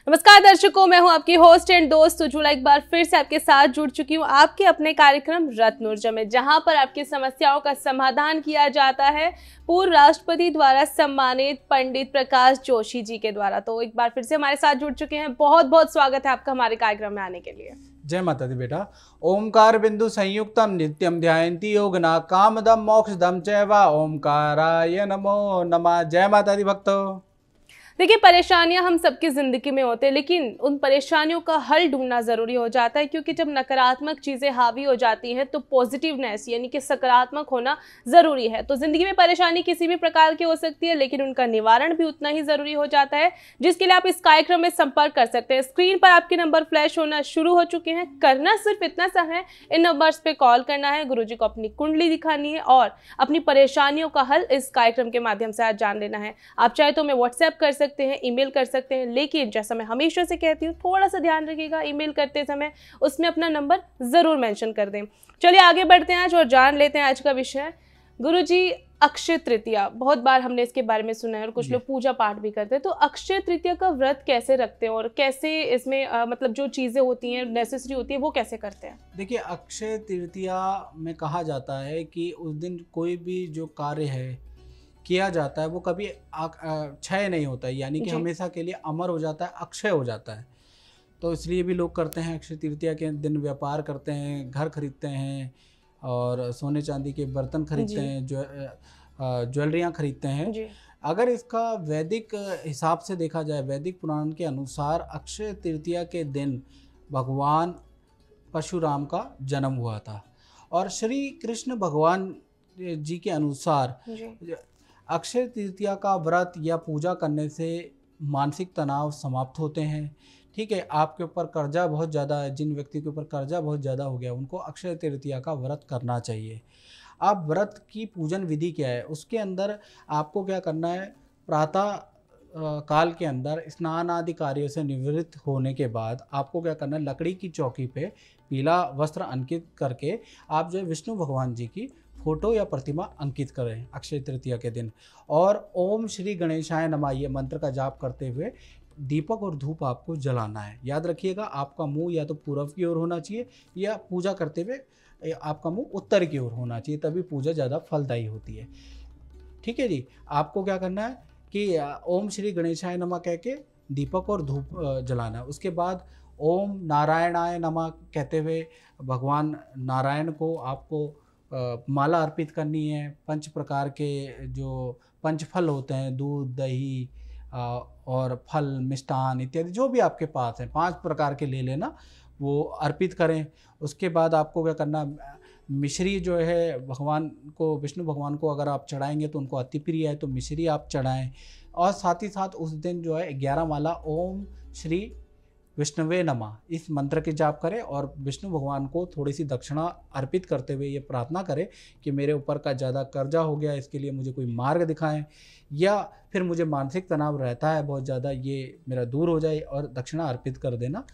नमस्कार दर्शकों, मैं हूं आपकी होस्ट एंड दोस्त उज्ज्वला। एक बार फिर से आपके साथ जुड़ चुकी हूं आपके अपने कार्यक्रम रत्न ऊर्जा में, जहां पर आपकी समस्याओं का समाधान किया जाता है पूर्व राष्ट्रपति द्वारा सम्मानित पंडित प्रकाश जोशी जी के द्वारा। तो एक बार फिर से हमारे साथ जुड़ चुके हैं। बहुत बहुत स्वागत है आपका हमारे कार्यक्रम में आने के लिए। जय माता दी बेटा। ओमकार बिंदु संयुक्तम नित्यम ध्यायन्ति योगिना कामदम मोक्षदम चैवा ओमकाराय नमो नमः। जय माता दी भक्तों। देखिए, परेशानियां हम सबकी ज़िंदगी में होते हैं, लेकिन उन परेशानियों का हल ढूंढना ज़रूरी हो जाता है, क्योंकि जब नकारात्मक चीज़ें हावी हो जाती हैं तो पॉजिटिवनेस यानी कि सकारात्मक होना ज़रूरी है। तो ज़िंदगी में परेशानी किसी भी प्रकार की हो सकती है, लेकिन उनका निवारण भी उतना ही ज़रूरी हो जाता है, जिसके लिए आप इस कार्यक्रम में संपर्क कर सकते हैं। स्क्रीन पर आपके नंबर फ्लैश होना शुरू हो चुके हैं। करना सिर्फ इतना सा है, इन नंबर्स पर कॉल करना है, गुरुजी को अपनी कुंडली दिखानी है और अपनी परेशानियों का हल इस कार्यक्रम के माध्यम से आज जान लेना है। आप चाहे तो हमें व्हाट्सएप कर सकते हैं, ईमेल कर सकते हैं, लेकिन जैसा मैं हमेशा से कहती हूँ, थोड़ा सा ध्यान रखिएगा ईमेल करते समय उसमें अपना नंबर जरूर मेंशन कर दें। चलिए आगे बढ़ते हैं आज और जान लेते हैं आज का विषय। गुरुजी, अक्षय तृतीया, बहुत बार हमने इसके बारे में सुना है और कुछ लोग पूजा पाठ भी करते हैं। तो अक्षय तृतीया का व्रत कैसे रखते हैं और कैसे इसमें मतलब जो चीज़ें होती हैं नेसेसरी होती है वो कैसे करते हैं? देखिए, अक्षय तृतीया में कहा जाता है कि उस दिन कोई भी जो कार्य है किया जाता है वो कभी क्षय नहीं होता है, यानी कि हमेशा के लिए अमर हो जाता है, अक्षय हो जाता है। तो इसलिए भी लोग करते हैं अक्षय तृतीया के दिन व्यापार करते हैं, घर खरीदते हैं और सोने चांदी के बर्तन खरीदते हैं, ज्वेलरियाँ खरीदते हैं। अगर इसका वैदिक हिसाब से देखा जाए, वैदिक पुराण के अनुसार अक्षय तृतीया के दिन भगवान परशुराम का जन्म हुआ था और श्री कृष्ण भगवान जी के अनुसार अक्षय तृतीया का व्रत या पूजा करने से मानसिक तनाव समाप्त होते हैं। ठीक है, आपके ऊपर कर्जा बहुत ज़्यादा है, जिन व्यक्ति के ऊपर कर्जा बहुत ज़्यादा हो गया उनको अक्षय तृतीया का व्रत करना चाहिए। आप व्रत की पूजन विधि क्या है, उसके अंदर आपको क्या करना है, प्रातः काल के अंदर स्नान आदि कार्यों से निवृत्त होने के बाद आपको क्या करना है, लकड़ी की चौकी पे पीला वस्त्र अंकित करके आप जो विष्णु भगवान जी की फोटो या प्रतिमा अंकित करें अक्षय तृतीया के दिन, और ओम श्री गणेशाय नमः ये मंत्र का जाप करते हुए दीपक और धूप आपको जलाना है। याद रखिएगा, आपका मुंह या तो पूर्व की ओर होना चाहिए या पूजा करते हुए आपका मुंह उत्तर की ओर होना चाहिए, तभी पूजा ज़्यादा फलदायी होती है। ठीक है जी, आपको क्या करना है कि ओम श्री गणेशाय नमः कह के दीपक और धूप जलाना है। उसके बाद ओम नारायणाय नमः कहते हुए भगवान नारायण को आपको माला अर्पित करनी है। 5 प्रकार के जो पंचफल होते हैं, दूध, दही और फल, मिष्ठान इत्यादि जो भी आपके पास है 5 प्रकार के ले लेना, वो अर्पित करें। उसके बाद आपको क्या करना, मिश्री जो है भगवान को, विष्णु भगवान को अगर आप चढ़ाएंगे तो उनको अति प्रिय है, तो मिश्री आप चढ़ाएं। और साथ ही साथ उस दिन जो है 11 माला ओम श्री विष्णुवे नमः इस मंत्र के जाप करें और विष्णु भगवान को थोड़ी सी दक्षिणा अर्पित करते हुए ये प्रार्थना करें कि मेरे ऊपर का ज़्यादा कर्जा हो गया, इसके लिए मुझे कोई मार्ग दिखाएं, या फिर मुझे मानसिक तनाव रहता है बहुत ज़्यादा, ये मेरा दूर हो जाए, और दक्षिणा अर्पित कर देना।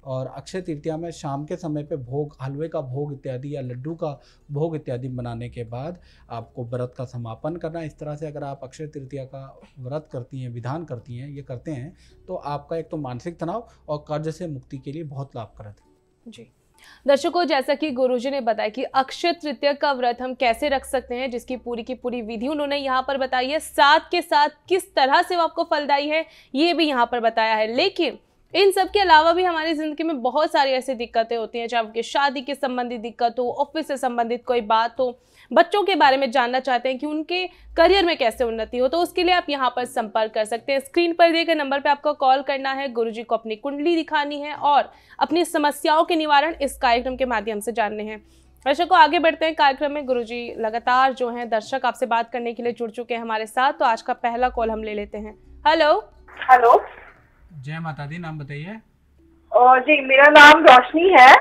और अक्षय तृतीया में शाम के समय पे भोग, हलवे का भोग इत्यादि या लड्डू का भोग इत्यादि बनाने के बाद आपको व्रत का समापन करना है। इस तरह से अगर आप अक्षय तृतीया का व्रत करती हैं, विधान करती हैं, ये करते हैं, तो आपका एक तो मानसिक तनाव और कर्ज से मुक्ति के लिए बहुत लाभप्रद है। जी दर्शकों, जैसा कि गुरुजी ने बताया कि अक्षय तृतीया का व्रत हम कैसे रख सकते हैं, जिसकी पूरी की पूरी विधि उन्होंने यहाँ पर बताई है, साथ के साथ किस तरह से वो आपको फलदायी है ये भी यहाँ पर बताया है। लेकिन इन सब के अलावा भी हमारी ज़िंदगी में बहुत सारी ऐसी दिक्कतें होती हैं, चाहे उनकी शादी के संबंधित दिक्कत हो, ऑफिस से संबंधित कोई बात हो, बच्चों के बारे में जानना चाहते हैं कि उनके करियर में कैसे उन्नति हो, तो उसके लिए आप यहाँ पर संपर्क कर सकते हैं। स्क्रीन पर दिए गए नंबर पर आपको कॉल करना है, गुरुजी को अपनी कुंडली दिखानी है और अपनी समस्याओं के निवारण इस कार्यक्रम के माध्यम से जानने हैं। दर्शकों, आगे बढ़ते हैं कार्यक्रम में। गुरुजी लगातार जो है दर्शक आपसे बात करने के लिए जुड़ चुके हैं हमारे साथ, तो आज का पहला कॉल हम ले लेते हैं। हेलो हेलो, जय माता दी। नाम बताइए। जी मेरा नाम रोशनी है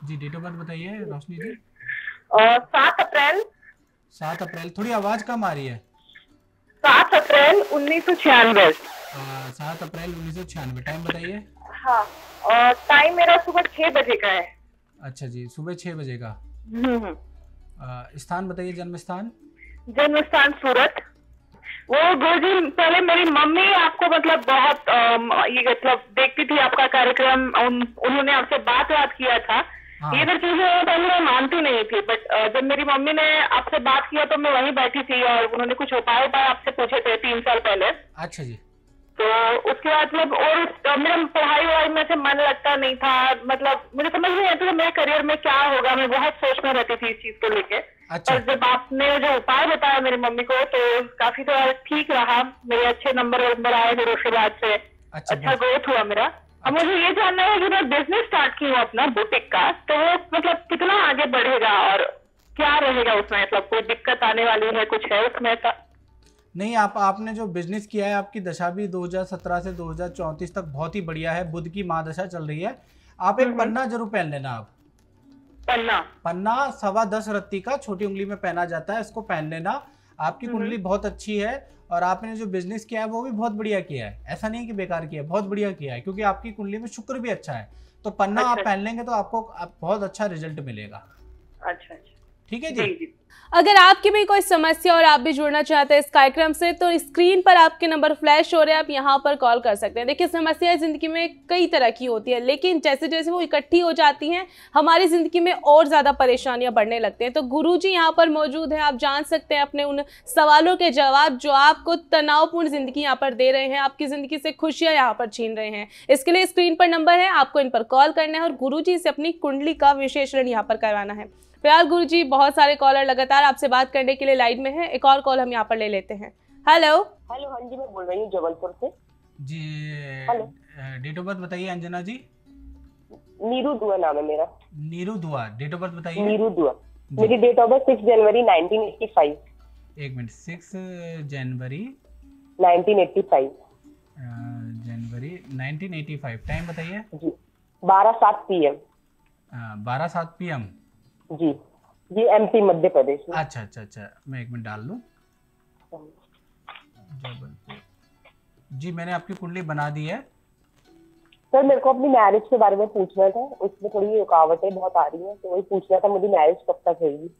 जी। डेट ऑफ बर्थ बताइए रोशनी जी। 7 अप्रैल। 7 अप्रैल, थोड़ी आवाज़ कम आ रही है। 7 अप्रैल 1996। 7 अप्रैल 1996। टाइम बताइए। हाँ, और टाइम मेरा सुबह 6 बजे का है। अच्छा जी, सुबह 6 बजे का। स्थान बताइए, जन्म स्थान। जन्म स्थान सूरत। वो गुरुजी पहले मेरी मम्मी आपको मतलब बहुत ये मतलब देखती थी आपका कार्यक्रम, उन्होंने आपसे बात किया था। हाँ। ये सब चीजें पहले मैं मानती नहीं थी, बट जब मेरी मम्मी ने आपसे बात किया तो मैं वहीं बैठी थी और उन्होंने कुछ उपाय आपसे पूछे थे 3 साल पहले। अच्छा जी। तो उसके बाद मतलब और मेरा पढ़ाई वढ़ाई में से मन लगता नहीं था, मतलब मुझे समझ नहीं आता मेरे करियर में क्या होगा, मैं बहुत सोच में रहती थी इस चीज को लेके। अच्छा। और जब आपने जो उपाय बताया मेरी मम्मी को तो काफी तो ठीक रहा, मेरे अच्छे नंबर आए फिर उसके बाद से अच्छा ग्रोथ हुआ मेरा। अब मुझे ये जानना है कि मैं बिजनेस स्टार्ट की हूँ अपना बुटीक का, तो वो मतलब कितना आगे बढ़ेगा और क्या रहेगा उसमें, मतलब कोई दिक्कत आने वाली है, कुछ है उसमें का? नहीं, आपने जो बिजनेस किया है, आपकी दशा भी 2017 से 2034 तक बहुत ही बढ़िया है, बुध की महादशा चल रही है। आप एक पन्ना जरूर पहन लेना। आप पन्ना 10.25 रत्ती का छोटी उंगली में पहना जाता है, इसको पहन लेना। आपकी कुंडली बहुत अच्छी है और आपने जो बिजनेस किया है वो भी बहुत बढ़िया किया है, ऐसा नहीं कि बेकार किया है, बहुत बढ़िया किया है, क्योंकि आपकी कुंडली में शुक्र भी अच्छा है। तो पन्ना आप पहन लेंगे तो आपको बहुत अच्छा रिजल्ट मिलेगा। अच्छा, ठीक है जी। अगर आपकी भी कोई समस्या और आप भी जुड़ना चाहते हैं इस कार्यक्रम से, तो स्क्रीन पर आपके नंबर फ्लैश हो रहे हैं, आप यहाँ पर कॉल कर सकते हैं। देखिए, समस्याएं जिंदगी में कई तरह की होती है, लेकिन जैसे जैसे वो इकट्ठी हो जाती हैं हमारी जिंदगी में और ज़्यादा परेशानियां बढ़ने लगते हैं। तो गुरुजी यहाँ पर मौजूद हैं, आप जान सकते हैं अपने उन सवालों के जवाब जो आपको तनावपूर्ण जिंदगी यहाँ पर दे रहे हैं, आपकी ज़िंदगी से खुशियाँ यहाँ पर छीन रहे हैं। इसके लिए स्क्रीन पर नंबर है, आपको इन पर कॉल करना है और गुरुजी से अपनी कुंडली का विश्लेषण यहाँ पर करवाना है। फिलहाल गुरुजी, बहुत सारे कॉलर लगातार आपसे बात करने के लिए लाइन में हैं। एक और कॉल हम यहाँ पर ले लेते हैं। हेलो। हाँ जी, मैं बोल रही हूँ जबलपुर से जी। हेलो। डेट ऑफ बर्थ बताइए अंजना जी। नीरू दुआ नाम है मेरा। नीरू दुआ, डेट ऑफ बर्थ बताइए। नीरू दुआ, मेरी डेट ऑफ बर्थ 6 जनवरी 1985। 1 मिनट, 6 जनवरी 1985। जनवरी 1985। टाइम बताइए जी, 12:07 PM। 12:07 PM। जी, ये MP मध्य प्रदेश में। अच्छा, मैं 1 मिनट डाल लूँ। जबलपुर जी, मैंने आपकी कुंडली बना दी है। सर, मेरे को अपनी मैरिज के बारे में पूछना था, उसमें थोड़ी रुकावटें बहुत आ रही हैं, तो वही पूछना था मुझे मैरिज कब तक होगी।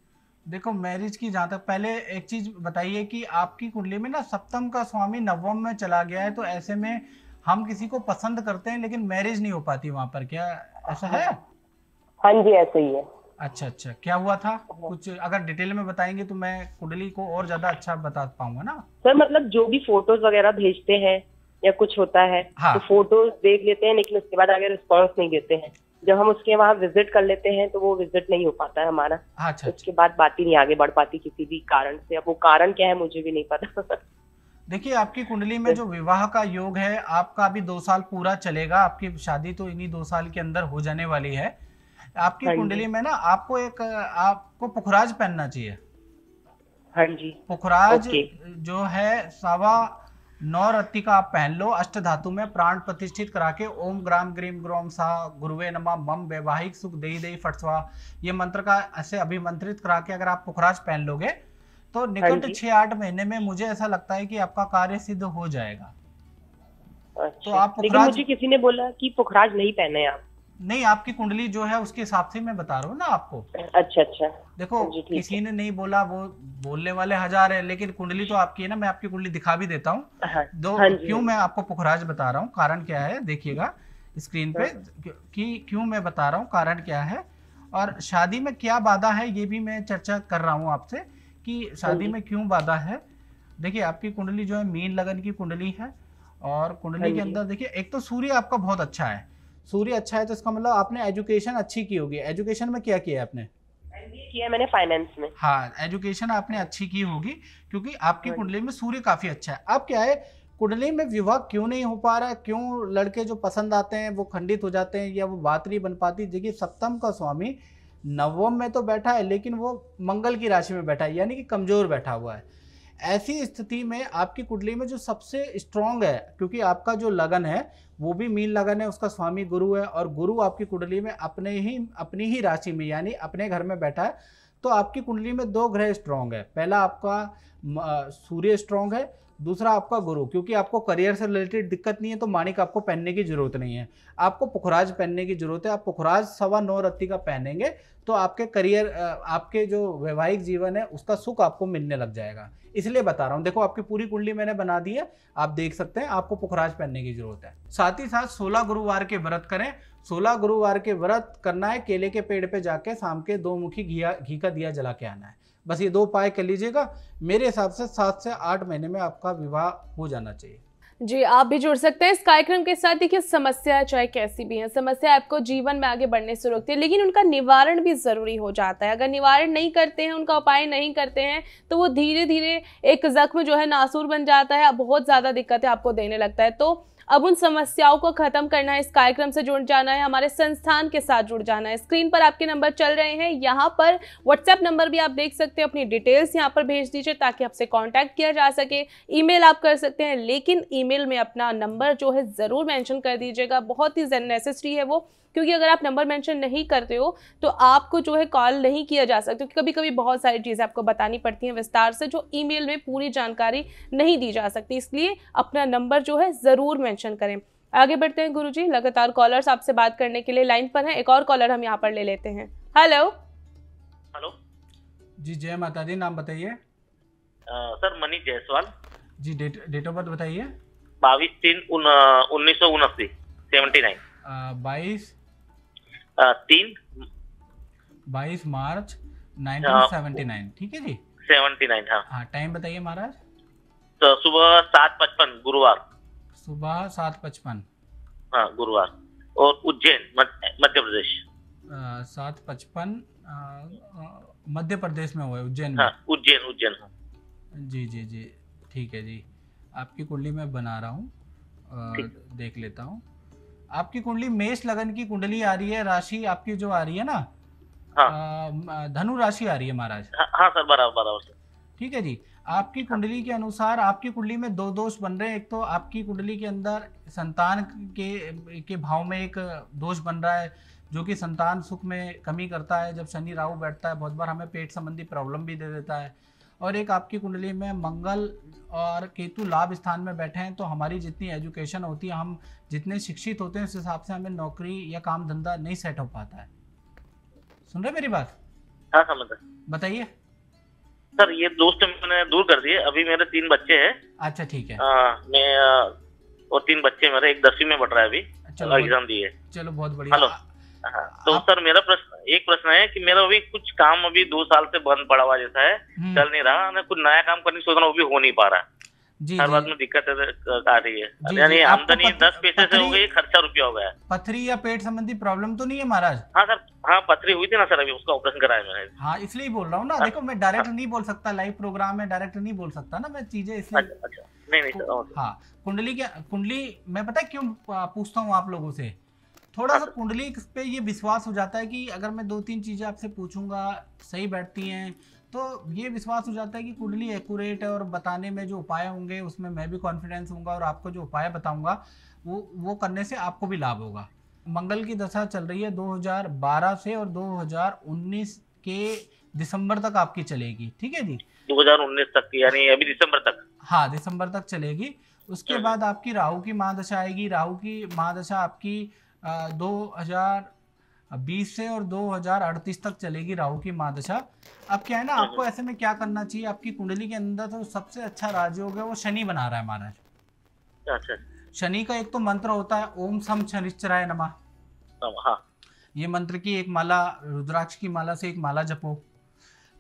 देखो, मैरिज की जहाँ तक, पहले एक चीज बताइए कि आपकी कुंडली में ना सप्तम का स्वामी नवम में चला गया है, तो ऐसे में हम किसी को पसंद करते हैं लेकिन मैरिज नहीं हो पाती वहाँ पर, क्या ऐसा है? हाँ जी, ऐसे ही है। अच्छा, क्या हुआ था? कुछ अगर डिटेल में बताएंगे तो मैं कुंडली को और ज्यादा अच्छा बता पाऊंगा ना। सर, मतलब जो भी फोटोज वगैरह भेजते हैं या कुछ होता है, तो फोटोज देख लेते हैं लेकिन उसके बाद आगे रिस्पॉन्स नहीं देते हैं। जब हम उसके वहाँ विजिट कर लेते हैं तो वो विजिट नहीं हो पाता है हमारा। अच्छा। उसके बाद बात ही नहीं आगे बढ़ पाती किसी भी कारण से। अब वो कारण क्या है मुझे भी नहीं पता। देखिए, आपकी कुंडली में जो विवाह का योग है, आपका अभी 2 साल पूरा चलेगा, आपकी शादी तो इन्हीं 2 साल के अंदर हो जाने वाली है। आपकी कुंडली में ना आपको पुखराज पहनना चाहिए। हाँ जी। पुखराज जो है 9.25 रत्ती का आप पहन लो, अष्ट धातु में प्राण प्रतिष्ठित करा के ओम ग्राम ग्रीम ग्रोम सा गुरुवे नमः मम वैवाहिक सुख देई देई फटस्वा, ये मंत्र का ऐसे अभिमंत्रित करा के अगर आप पुखराज पहन लोगे तो निकट 6-8 महीने में मुझे ऐसा लगता है कि आपका कार्य सिद्ध हो जाएगा। अच्छा, तो आप लेकिन मुझे किसी ने बोला कि पुखराज नहीं पहने आप। नहीं, आपकी कुंडली जो है उसके हिसाब से मैं बता रहा हूँ ना आपको। अच्छा। देखो, किसी ने नहीं बोला, वो बोलने वाले 1000 है, लेकिन कुंडली तो आपकी है ना। मैं आपकी कुंडली दिखा भी देता हूँ। क्यों मैं आपको पुखराज बता रहा हूँ, कारण क्या है देखिएगा स्क्रीन पे कि क्यों मैं बता रहा हूँ, कारण क्या है और शादी में क्या बाधा है, ये भी मैं चर्चा कर रहा हूँ आपसे कि शादी में क्यों बाधा है। देखिए, आपकी कुंडली जो है मीन लगन की कुंडली है और कुंडली के अंदर देखिए, एक तो सूर्य आपका बहुत अच्छा है। सूर्य अच्छा है तो इसका मतलब आपने एजुकेशन अच्छी की होगी। एजुकेशन में क्या किया है आपने? MBA किया है मैंने फाइनेंस में। हाँ, एजुकेशन आपने अच्छी की होगी क्योंकि आपकी कुंडली में सूर्य काफी अच्छा है। अब क्या है, कुंडली में विवाह क्यों नहीं हो पा रहा है, क्यों लड़के जो पसंद आते हैं वो खंडित हो जाते हैं या वो बात नहीं बन पाती? देखिए, सप्तम का स्वामी नवम में तो बैठा है लेकिन वो मंगल की राशि में बैठा है, यानी कि कमजोर बैठा हुआ है। ऐसी स्थिति में आपकी कुंडली में जो सबसे स्ट्रॉन्ग है, क्योंकि आपका जो लगन है वो भी मीन लगन है, उसका स्वामी गुरु है और गुरु आपकी कुंडली में अपनी ही राशि में यानी अपने घर में बैठा है, तो आपकी कुंडली में 2 ग्रह स्ट्रॉन्ग है। पहला आपका सूर्य स्ट्रांग है, दूसरा आपका गुरु, क्योंकि आपको करियर से रिलेटेड दिक्कत नहीं है तो माणिक आपको पहनने की जरूरत नहीं है। आपको पुखराज पहनने की जरूरत है। आप पुखराज 9.25 रत्ती का पहनेंगे तो आपके करियर, आपके जो वैवाहिक जीवन है उसका सुख आपको मिलने लग जाएगा। इसलिए बता रहा हूँ। देखो आपकी पूरी कुंडली मैंने बना दी है, आप देख सकते हैं। आपको पुखराज पहनने की जरूरत है। साथ ही साथ 16 गुरुवार के व्रत करें। 16 गुरुवार के व्रत करना है, केले के पेड़ पे जाके शाम के 2 मुखी घी का दिया जला के आना है। बस ये 2 उपाय कर लीजिएगा। मेरे हिसाब से 7 से 8 महीने में आपका विवाह हो जाना चाहिए। जी, आप भी जुड़ सकते हैं इस कार्यक्रम के साथ। देखिए, समस्या चाहे कैसी भी है, समस्या आपको जीवन में आगे बढ़ने से रोकती है, लेकिन उनका निवारण भी ज़रूरी हो जाता है। अगर निवारण नहीं करते हैं, उनका उपाय नहीं करते हैं, तो वो धीरे धीरे एक जख्म जो है नासूर बन जाता है, बहुत ज़्यादा दिक्कतें आपको देने लगता है। तो अब उन समस्याओं को खत्म करना है, इस कार्यक्रम से जुड़ जाना है, हमारे संस्थान के साथ जुड़ जाना है। स्क्रीन पर आपके नंबर चल रहे हैं, यहाँ पर व्हाट्सएप नंबर भी आप देख सकते हैं। अपनी डिटेल्स यहाँ पर भेज दीजिए ताकि आपसे कांटेक्ट किया जा सके। ईमेल आप कर सकते हैं, लेकिन ईमेल में अपना नंबर जो है ज़रूर मेंशन कर दीजिएगा। बहुत ही नेसेसरी है वो, क्योंकि अगर आप नंबर मेंशन नहीं करते हो तो आपको जो है कॉल नहीं किया जा सकता, क्योंकि कभी कभी बहुत सारी चीज़ें आपको बतानी पड़ती हैं विस्तार से, जो ईमेल में पूरी जानकारी नहीं दी जा सकती। इसलिए अपना नंबर जो है ज़रूर मेंशन करें। आगे बढ़ते हैं गुरुजी, लगातार कॉलर्स आपसे बात करने के लिए लाइन पर हैं। एक और कॉलर हम यहाँ पर ले लेते हैं। हेलो। हेलो जी, जय माता दी। नाम बताइए। Sir Manish Jaiswal ji. Date of birth बताइए। 22/3/1979 79। 22 मार्च 1979। ठीक है जी, 79। हाँ। टाइम बताइए महाराज। तो सुबह 7:55 गुरुवार। सुबह 7:55। हाँ गुरुवार। और उज्जैन मध्य प्रदेश। 7:55 मध्य प्रदेश में हुआ है, उज्जैन में। हाँ उज्जैन। जी जी जी, ठीक है जी। आपकी कुंडली मैं बना रहा हूँ, देख लेता हूँ। आपकी कुंडली मेष लगन की कुंडली आ रही है। राशि आपकी जो आ रही है ना, हाँ धनु राशि आ रही है महाराज। हाँ सर, बराबर सर। ठीक है जी। आपकी कुंडली के अनुसार आपकी कुंडली में 2 दोष बन रहे हैं। एक तो आपकी कुंडली के अंदर संतान के भाव में एक दोष बन रहा है, जो कि संतान सुख में कमी करता है। जब शनि राहु बैठता है, बहुत बार हमें पेट संबंधी प्रॉब्लम भी दे देता है। और एक आपकी कुंडली में मंगल और केतु लाभ स्थान में बैठे हैं, तो हमारी जितनी एजुकेशन होती है, हम जितने शिक्षित होते हैं, उस हिसाब से हमें नौकरी या काम धंधा नहीं सेट हो पाता है। सुन रहे मेरी बात? हाँ समझ रहे। बताइए सर, ये दोस्त मैंने दूर कर दिए। अभी मेरे 3 बच्चे हैं। अच्छा ठीक है। मैं और 3 बच्चे मेरे, एक 10वीं में पढ़ रहा है अभी, एग्जाम दिए। चलो बहुत बढ़िया। हेलो। हाँ, तो सर मेरा एक प्रश्न है कि मेरा अभी कुछ काम अभी 2 साल से बंद पड़ा हुआ जैसा है, चल नहीं रहा। मैं कुछ नया काम करने की सोच रहा हूँ, वो भी हो नहीं पा रहा। जी, हर बात में दिक्कत आ रही है। यानी आमदनी 10 पैसे से हो गई, खर्चा रुपया हो गया। पथरी या पेट संबंधी प्रॉब्लम तो नहीं है महाराज? हाँ सर, हाँ पथरी हुई थी ना सर, अभी उसका ऑपरेशन कराया मैंने। हाँ, इसलिए बोल रहा हूँ ना। देखो मैं डायरेक्ट नहीं बोल सकता, लाइव प्रोग्राम में डायरेक्ट नहीं बोल सकता ना मैं चीजें, इसलिए। अच्छा, नहीं सर। हाँ, कुंडली मैं पता है क्यों पूछता हूँ आप लोगों से, थोड़ा सा कुंडली पे ये विश्वास हो जाता है कि अगर मैं 2-3 चीजें आपसे पूछूंगा सही बैठती हैं, तो ये विश्वास हो जाता है कि कुंडली एक्यूरेट है, और बताने में जो उपाय होंगे उसमें मैं भी कॉन्फिडेंस होऊंगा, और आपको जो उपाय बताऊंगा वो करने से आपको भी लाभ होगा। मंगल की दशा चल रही है 2012 से, और 2019 के दिसंबर तक आपकी चलेगी। ठीक है जी, 2019 तक, यानी अभी दिसंबर तक। हाँ, दिसंबर तक चलेगी। उसके बाद आपकी राहु की महादशा आएगी। राहु की महादशा आपकी 2020 से और 2038 तक चलेगी राहु की महादशा। अब क्या है ना, आपको ऐसे में क्या करना चाहिए, आपकी कुंडली के अंदर तो सबसे अच्छा राजयोग है वो शनि बना रहा है महाराज। अच्छा। शनि का एक तो मंत्र होता है ओम सम शनिश्चराय नमः। हाँ। ये मंत्र की एक माला, रुद्राक्ष की माला से एक माला जपो।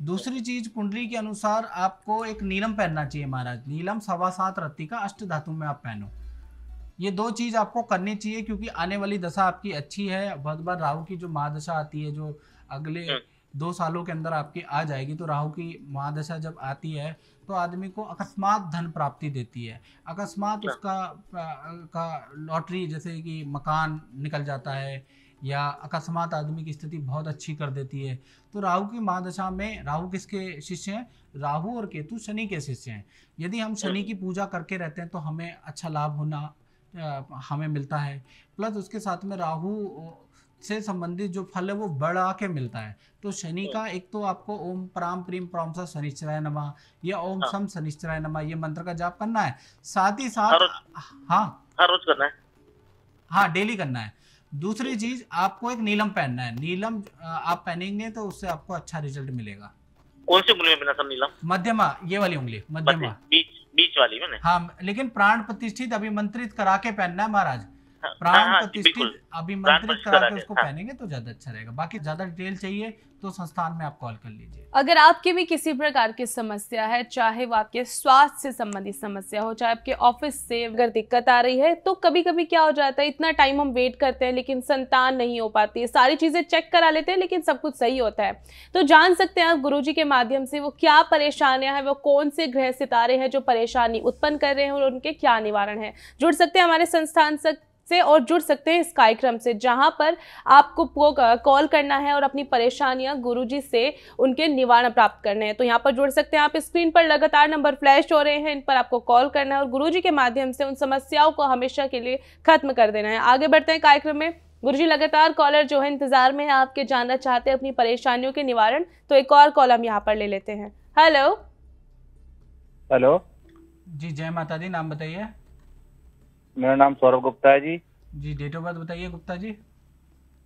दूसरी चीज, कुंडली के अनुसार आपको एक नीलम पहनना चाहिए महाराज। नीलम 7.25 रत्ती का अष्ट धातु में आप पहनो। ये 2 चीज आपको करनी चाहिए, क्योंकि आने वाली दशा आपकी अच्छी है। बहुत बार राहु की जो महादशा आती है, जो अगले 2 सालों के अंदर आपकी आ जाएगी, तो राहु की महादशा जब आती है तो आदमी को अकस्मात धन प्राप्ति देती है। अकस्मात उसका लॉटरी, जैसे कि मकान निकल जाता है, या अकस्मात आदमी की स्थिति बहुत अच्छी कर देती है। तो राहु की महादशा में, राहु किसके शिष्य हैं? राहु और केतु शनि के शिष्य हैं। यदि हम शनि की पूजा करके रहते हैं तो हमें अच्छा लाभ होना हमें मिलता है। प्लस उसके साथ में राहु से संबंधित जो फल है वो बढ़ा के मिलता है। तो शनि का एक तो आपको ओम प्राम प्रीम प्रॉमसा शनिश्चराय नमः या ओम हाँ। सम शनिश्चराय नमः ये मंत्र का जाप करना है। साथ ही साथ हाँ हर रोज करना है। हाँ डेली करना है। दूसरी चीज आपको एक नीलम पहनना है। नीलम आप पहनेंगे तो उससे आपको अच्छा रिजल्ट मिलेगा। कौन सी उंगली में पहना सर नीलम? मध्यमा, ये वाली उंगली मध्यमा, बीच वाली में। हाँ लेकिन प्राण प्रतिष्ठित अभिमंत्रित करा के पहनना है महाराज। हाँ, प्राण हाँ, प्रतिष्ठित अभिमंत्रित करा के उसको पहनेंगे तो ज्यादा अच्छा रहेगा। बाकी ज्यादा डिटेल चाहिए तो संस्थान में आप कॉल कर लीजिए। अगर आपके भी किसी प्रकार की समस्या है, चाहे वो आपके स्वास्थ्य से संबंधित समस्या हो, चाहे आपके ऑफिस से अगर दिक्कत आ रही है, तो कभी कभी क्या हो जाता है, इतना टाइम हम वेट करते हैं लेकिन संतान नहीं हो पाती, सारी चीजें चेक करा लेते हैं लेकिन सब कुछ सही होता है। तो जान सकते हैं आप गुरुजी के माध्यम से वो क्या परेशानियां हैं, वो कौन से ग्रह सितारे हैं जो परेशानी उत्पन्न कर रहे हैं और उनके क्या निवारण है। जुड़ सकते हैं हमारे संस्थान से और जुड़ सकते हैं इस कार्यक्रम से, जहां पर आपको कॉल करना है और अपनी परेशानियां गुरुजी से उनके निवारण प्राप्त करने हैं। तो यहां पर जुड़ सकते हैं आप। स्क्रीन पर लगातार नंबर फ्लैश हो रहे हैं, इन पर आपको कॉल करना है और गुरुजी के माध्यम से उन समस्याओं को हमेशा के लिए खत्म कर देना है। आगे बढ़ते हैं कार्यक्रम में। गुरुजी लगातार कॉलर जो है इंतजार में है, आपके जानना चाहते हैं अपनी परेशानियों के निवारण। तो एक और कॉल हम यहाँ पर ले लेते हैं। हेलो हेलो जी, जय माता दी। नाम बताइए। मेरा नाम सौरभ गुप्ता है जी। जी, डेट ऑफ बर्थ बताइए गुप्ता जी।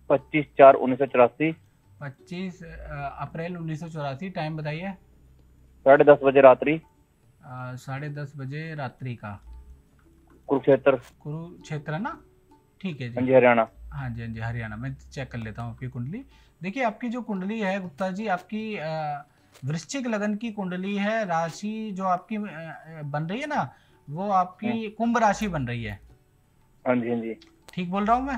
25/4/1984। 25 अप्रैल 1984। टाइम बताइए। 10:30 बजे रात्रि। 10:30 बजे रात्रि का। कुरुक्षेत्र है ना? ठीक है हाँ जी, जी, हरियाणा। हाँ जी, हाँ जी, हरियाणा। मैं चेक कर लेता हूँ आपकी कुंडली। देखिए आपकी जो कुंडली है गुप्ता जी, आपकी वृश्चिक लगन की कुंडली है। राशि जो आपकी बन रही है ना, वो आपकी कुंभ राशि बन रही है। हाँ जी, हाँ जी, ठीक बोल रहा हूँ मैं?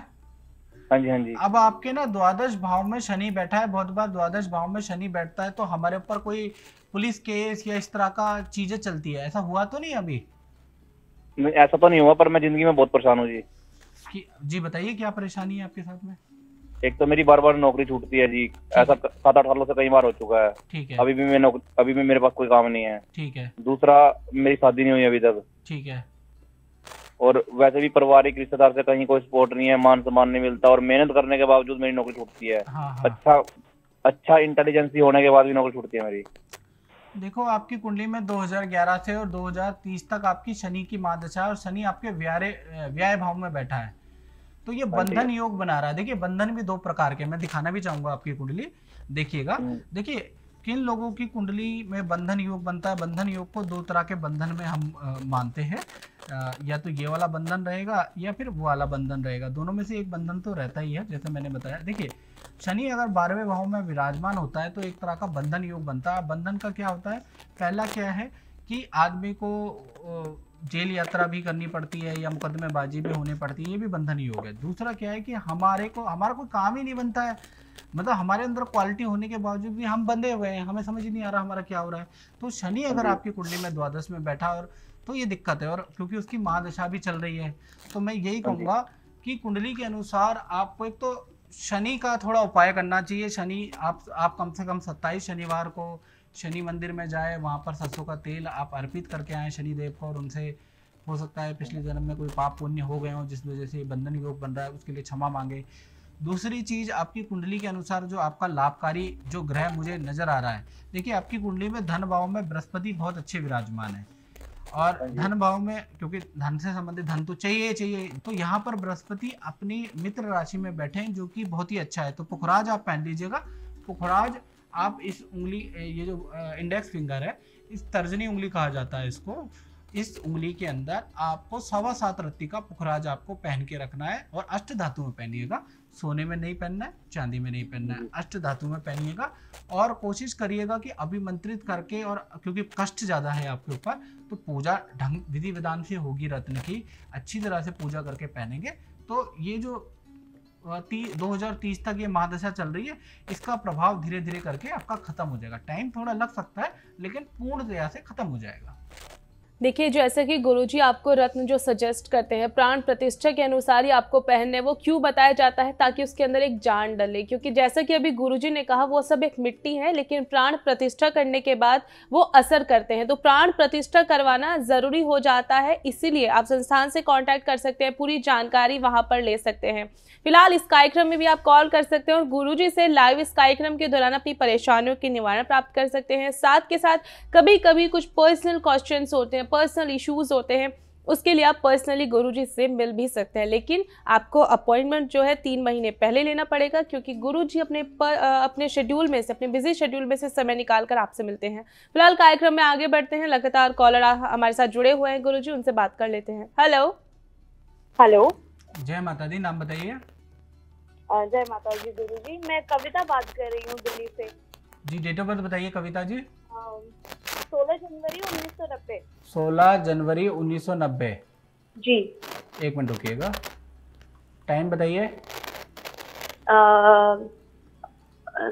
हाँ जी, हाँ जी। अब आपके ना द्वादश भाव में शनि बैठा है। बहुत बार द्वादश भाव में शनि बैठता है तो हमारे ऊपर कोई पुलिस केस या इस तरह का चीजें चलती है। ऐसा हुआ तो नहीं अभी? ऐसा तो नहीं हुआ, पर मैं जिंदगी में बहुत परेशान हूँ जी। जी बताइए, क्या परेशानी है आपके साथ में? एक तो मेरी बार बार नौकरी छूटती है जी। ऐसा 7-8 सालों से कई बार हो चुका है। ठीक है। अभी भी मेरे पास कोई काम नहीं है। ठीक है। दूसरा, मेरी शादी नहीं हुई अभी तक। ठीक है। और वैसे भी पारिवारिक रिश्तेदार से कहीं कोई सपोर्ट नहीं है, मान सम्मान नहीं मिलता, और मेहनत करने के बावजूद मेरी नौकरी छूटती है। हाँ। अच्छा इंटेलिजेंसी होने के बाद भी नौकरी छूटती है मेरी। देखो आपकी कुंडली में 2011 से और 2030 तक आपकी शनि की महादशा है और शनि आपके व्यय भाव में बैठा है। तो ये बंधन योग बना रहा है। देखिए बंधन भी 2 प्रकार के, मैं दिखाना भी चाहूंगा आपकी कुंडली, देखिएगा। देखिए किन लोगों की कुंडली में बंधन योग बनता है। बंधन योग को 2 तरह के बंधन में हम मानते हैं। या तो ये वाला बंधन रहेगा या फिर वो वाला बंधन रहेगा। दोनों में से एक बंधन तो रहता ही है, जैसे मैंने बताया। देखिए शनि अगर 12वें भाव में विराजमान होता है तो एक तरह का बंधन योग बनता है। बंधन का क्या होता है? पहला क्या है कि आदमी को जेल यात्रा भी करनी पड़ती है या मुकदमेबाजी भी होनी पड़ती है, ये भी बंधन योग है। दूसरा क्या है कि हमारा कोई काम ही नहीं बनता है। मतलब हमारे अंदर क्वालिटी होने के बावजूद भी हम बंधे हुए हैं, हमें समझ ही नहीं आ रहा हमारा क्या हो रहा है। तो शनि अगर आपकी कुंडली में द्वादश में बैठा और तो ये दिक्कत है। और क्योंकि उसकी महादशा भी चल रही है तो मैं यही कहूँगा कि कुंडली के अनुसार आपको एक तो शनि का थोड़ा उपाय करना चाहिए। शनि आप कम से कम 27 शनिवार को शनि मंदिर में जाए, वहाँ पर सरसों का तेल आप अर्पित करके आए शनिदेव को, और उनसे हो सकता है पिछले जन्म में कोई पाप पुण्य हो गए हो जिस वजह से बंधन योग बन रहा है, उसके लिए क्षमा मांगे। दूसरी चीज़, आपकी कुंडली के अनुसार जो आपका लाभकारी जो ग्रह मुझे नजर आ रहा है, देखिए आपकी कुंडली में धन भाव में बृहस्पति बहुत अच्छे विराजमान है। और धन भाव में, क्योंकि धन से संबंधित धन तो चाहिए, तो यहाँ पर बृहस्पति अपनी मित्र राशि में बैठे हैं जो कि बहुत ही अच्छा है। तो पुखराज आप पहन लीजिएगा। पुखराज आप इस उंगली, ये जो इंडेक्स फिंगर है, इस तर्जनी उंगली कहा जाता है इसको, इस उंगली के अंदर आपको 7.25 रत्ती का पुखराज आपको पहन के रखना है। और अष्ट धातु में पहनिएगा, सोने में नहीं पहनना है, चांदी में नहीं पहनना है, अष्ट धातु में पहनिएगा। और कोशिश करिएगा कि अभिमंत्रित करके, और क्योंकि कष्ट ज़्यादा है आपके ऊपर, तो पूजा ढंग विधि विधान से होगी, रत्न की अच्छी तरह से पूजा करके पहनेंगे। तो ये जो 2030 तक ये महादशा चल रही है, इसका प्रभाव धीरे धीरे करके आपका खत्म हो जाएगा। टाइम थोड़ा लग सकता है लेकिन पूर्णतया से खत्म हो जाएगा। देखिए, जैसे कि गुरुजी आपको रत्न जो सजेस्ट करते हैं प्राण प्रतिष्ठा के अनुसार ही आपको पहनने, वो क्यों बताया जाता है? ताकि उसके अंदर एक जान डले, क्योंकि जैसा कि अभी गुरुजी ने कहा वो सब एक मिट्टी है, लेकिन प्राण प्रतिष्ठा करने के बाद वो असर करते हैं। तो प्राण प्रतिष्ठा करवाना ज़रूरी हो जाता है, इसीलिए आप संस्थान से कॉन्टैक्ट कर सकते हैं, पूरी जानकारी वहाँ पर ले सकते हैं। फिलहाल इस कार्यक्रम में भी आप कॉल कर सकते हैं और गुरुजी से लाइव इस कार्यक्रम के दौरान अपनी परेशानियों के निवारण प्राप्त कर सकते हैं। साथ के साथ कभी कभी कुछ पर्सनल क्वेश्चंस होते हैं, पर्सनल इश्यूज होते हैं, उसके लिए आप पर्सनली गुरुजी से मिल भी सकते हैं, लेकिन आपको अपॉइंटमेंट जो है 3 महीने पहले लेना पड़ेगा, क्योंकि गुरुजी अपने शेड्यूल में से, अपने बिजी शेड्यूल में से समय निकाल कर आपसे मिलते हैं। फिलहाल कार्यक्रम में आगे बढ़ते हैं, लगातार कॉलर हमारे साथ जुड़े हुए हैं गुरुजी, उनसे बात कर लेते हैं। हेलो। हेलो, जय माता दी, नाम बताइए। जय माता दी गुरुजी, मैं कविता बात कर रही हूँ दिल्ली से। जी, डेट ऑफ बर्थ बताइए कविता जी। 16 जनवरी 1990। 16 जनवरी 1990। जी। 1 मिनट रुकिएगा, टाइम बताइए।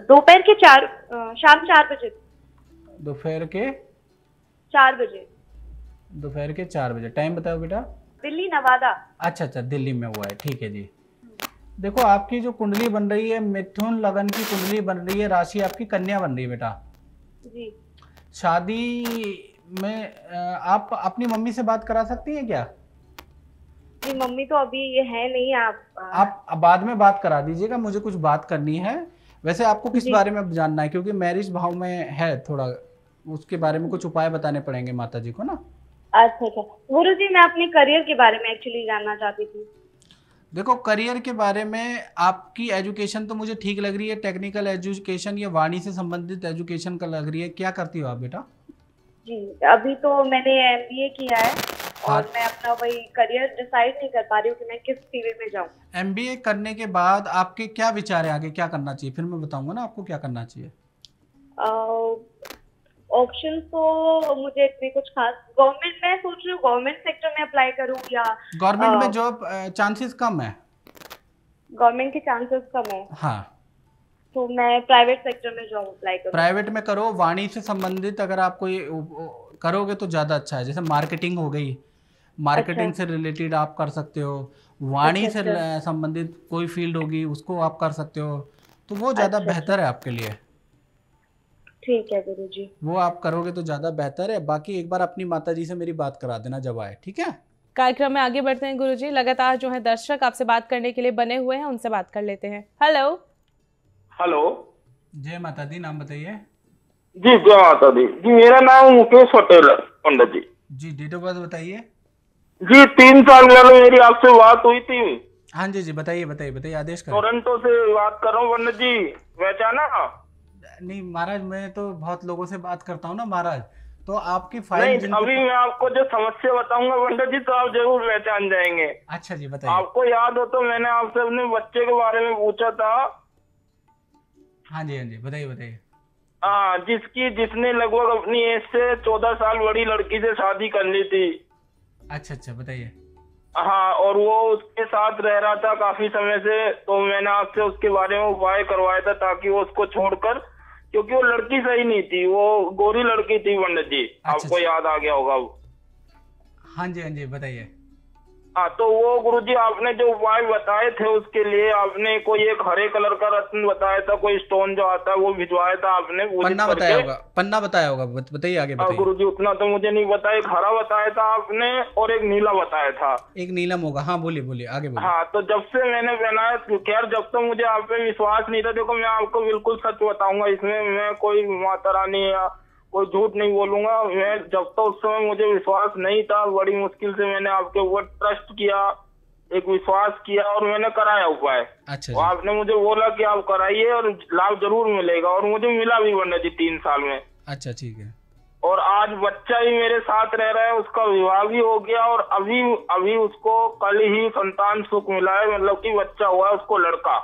दोपहर के शाम 4 बजे। दोपहर के 4 बजे। दोपहर के 4 बजे। टाइम बताओ बेटा। दिल्ली, नवादा। अच्छा, दिल्ली में हुआ है, ठीक है जी। देखो, आपकी जो कुंडली बन रही है, मिथुन लगन की कुंडली बन रही है, राशि आपकी कन्या बन रही है बेटा जी। शादी में आप अपनी मम्मी से बात करा सकती हैं क्या? जी, मम्मी तो अभी ये है नहीं। आप बाद में बात करा दीजिएगा, मुझे कुछ बात करनी है। वैसे आपको किस बारे में जानना है? क्योंकि मैरिज भाव में है थोड़ा, उसके बारे में कुछ उपाय बताने पड़ेंगे माता जी को ना। अच्छा गुरुजी, मैं अपने करियर के बारे में एक्चुअली जानना चाहती थी। देखो, करियर के बारे में आपकी एजुकेशन तो मुझे ठीक लग रही है, टेक्निकल एजुकेशन या वाणी से संबंधित एजुकेशन का लग रही है। क्या करती हो आप बेटा? जी, अभी तो मैंने MBA किया है और मैं अपना वही करियर डिसाइड नहीं कर पा रही हूँ कि मैं किस फील्ड में जाऊँ। MBA करने के बाद आपके क्या विचार है, आगे क्या करना चाहिए? फिर मैं बताऊंगा ना आपको क्या करना चाहिए। ऑप्शन तो मुझे इतने कुछ खास, गवर्नमेंट में सोच रही हूँ गवर्नमेंट सेक्टर में अप्लाई करूँ या गवर्नमेंट में जॉब चांसेस कम है। गवर्नमेंट के चांसेस कम है। हाँ, तो मैं प्राइवेट सेक्टर में जॉब अप्लाई करूँ। प्राइवेट में करो, वाणी से संबंधित अगर आप कोई करोगे तो ज़्यादा अच्छा है। जैसे मार्केटिंग हो गई, मार्केटिंग से रिलेटेड आप कर सकते हो। वाणी से संबंधित कोई फील्ड होगी उसको आप कर सकते हो, तो वो ज़्यादा बेहतर है आपके लिए। ठीक है गुरुजी, वो आप करोगे तो ज़्यादा बेहतर है। बाकी एक बार अपनी माताजी से मेरी बात करा देना जब आए, ठीक है? कार्यक्रम में आगे बढ़ते हैं गुरुजी, लगातार जो है दर्शक आपसे बात करने के लिए बने हुए हैं, उनसे बात कर लेते हैं। हेलो। हेलो। जय माता दी, नाम बताइए। जी, जय माता दी। जी, मेरा नाम मुकेश पटेल है पंडित जी। जी, डेट ऑफ बर्थ बताइए। जी, 3 साल पहले मेरी आपसे बात हुई थी। हाँ जी, बताइए, आदेश करें। टोरंटो से बात कर रहा हूँ पंडित जी, पहचाना? नहीं महाराज, मैं तो बहुत लोगों से बात करता हूँ ना महाराज, तो आपकी फाइल नहीं, अभी मैं आपको जो समस्या बताऊंगा पंडित जी तो आप जरूर पहचान जाएंगे। अच्छा जी, बताइए। आपको याद हो तो मैंने आपसे अपने बच्चे के बारे में पूछा था। हाँ जी, बताइए। हाँ, जिसने लगभग अपनी एज से 14 साल बड़ी लड़की से शादी कर ली थी। अच्छा, बताइए। हाँ, और वो उसके साथ रह रहा था काफी समय से, तो मैंने आपसे उसके बारे में उपाय करवाया था ताकि वो उसको छोड़कर, क्योंकि वो लड़की सही नहीं थी, वो गोरी लड़की थी पंडित जी। आपको याद आ गया होगा। हाँ जी, बताइए। हाँ, तो वो गुरुजी आपने जो उपाय बताए थे उसके लिए आपने कोई एक हरे कलर का रत्न बताया था, कोई स्टोन जो आता है वो भिजवाया था आपने। पन्ना बताया होगा, बताइए आगे बताइए। गुरुजी उतना तो मुझे नहीं पता, एक हरा बताया था आपने और एक नीला बताया था। एक नीलम होगा। हाँ, बोलिए आगे बोलिए। हाँ, तो जब से मैंने पहनाया, खैर जब तक मुझे आप पे विश्वास नहीं था, देखो मैं आपको बिल्कुल सच बताऊंगा, इसमें मैं कोई माता रानी या कोई झूठ नहीं बोलूंगा। मैं जब तक उस समय मुझे विश्वास नहीं था, बड़ी मुश्किल से मैंने आपके ऊपर ट्रस्ट किया, एक विश्वास किया और मैंने कराया उपाय। अच्छा। तो आपने मुझे बोला कि आप कराइए और लाभ जरूर मिलेगा, और मुझे मिला भी पंडित जी 3 साल में। अच्छा, ठीक है। और आज बच्चा ही मेरे साथ रह रहा है, उसका विवाह भी हो गया और अभी उसको कल ही संतान सुख मिला है, मतलब कि बच्चा हुआ है उसको, लड़का।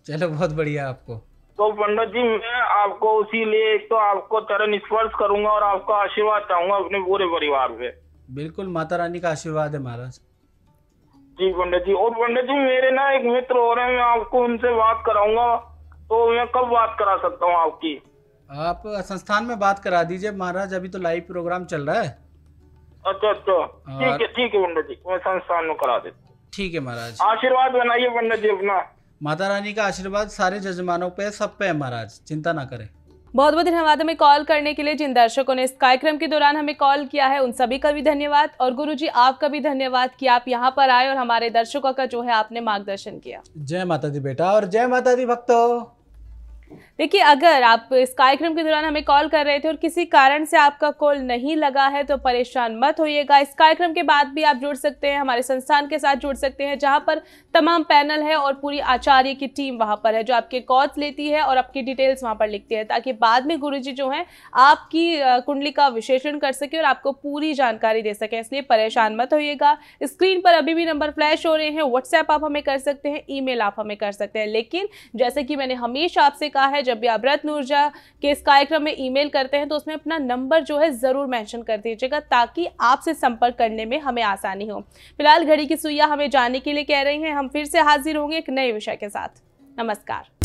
चलो, बहुत बढ़िया आपको। तो पंडित जी मैं आपको उसी लिए एक तो आपको चरण स्पर्श करूंगा और आपका आशीर्वाद चाहूंगा अपने पूरे परिवार पे। बिल्कुल, माता रानी का आशीर्वाद है महाराज। जी पंडित जी। और पंडित जी मेरे ना एक मित्र हो रहे हैं, मैं आपको उनसे बात कराऊंगा, तो मैं कब बात करा सकता हूँ आपकी? आप संस्थान में बात करा दीजिए महाराज, अभी तो लाइव प्रोग्राम चल रहा है। अच्छा ठीक है पंडित जी, मैं संस्थान में करा देता हूँ। ठीक है महाराज। आशीर्वाद बनाइए पंडित जी अपना। माता रानी का आशीर्वाद सारे जजमानों पे, सब पे है महाराज, चिंता ना करें। बहुत बहुत धन्यवाद हमें कॉल करने के लिए। जिन दर्शकों ने इस कार्यक्रम के दौरान हमें कॉल किया है उन सभी का भी धन्यवाद, और गुरुजी आपका भी धन्यवाद कि आप यहाँ पर आए और हमारे दर्शकों का जो है आपने मार्गदर्शन किया। जय माता दी बेटा, और जय माता दी भक्तों। देखिए, अगर आप इस कार्यक्रम के दौरान हमें कॉल कर रहे थे और किसी कारण से आपका कॉल नहीं लगा है तो परेशान मत होइएगा। इस कार्यक्रम के बाद भी आप जुड़ सकते हैं, हमारे संस्थान के साथ जुड़ सकते हैं, जहां पर तमाम पैनल है और पूरी आचार्य की टीम वहां पर है जो आपके कॉल्स लेती है और आपकी डिटेल्स वहां पर लिखती है, ताकि बाद में गुरुजी जो है आपकी कुंडली का विश्लेषण कर सके और आपको पूरी जानकारी दे सके। इसलिए परेशान मत होइएगा। स्क्रीन पर अभी भी नंबर फ्लैश हो रहे हैं। व्हाट्सएप आप हमें कर सकते हैं, ईमेल आप हमें कर सकते हैं, लेकिन जैसे कि मैंने हमेशा आपसे कहा है, जब भी आप रत्न ऊर्जा के इस कार्यक्रम में ईमेल करते हैं तो उसमें अपना नंबर जो है जरूर मेंशन कर दीजिएगा, ताकि आपसे संपर्क करने में हमें आसानी हो। फिलहाल घड़ी की सुइयां हमें जाने के लिए कह रही हैं। हम फिर से हाजिर होंगे एक नए विषय के साथ। नमस्कार।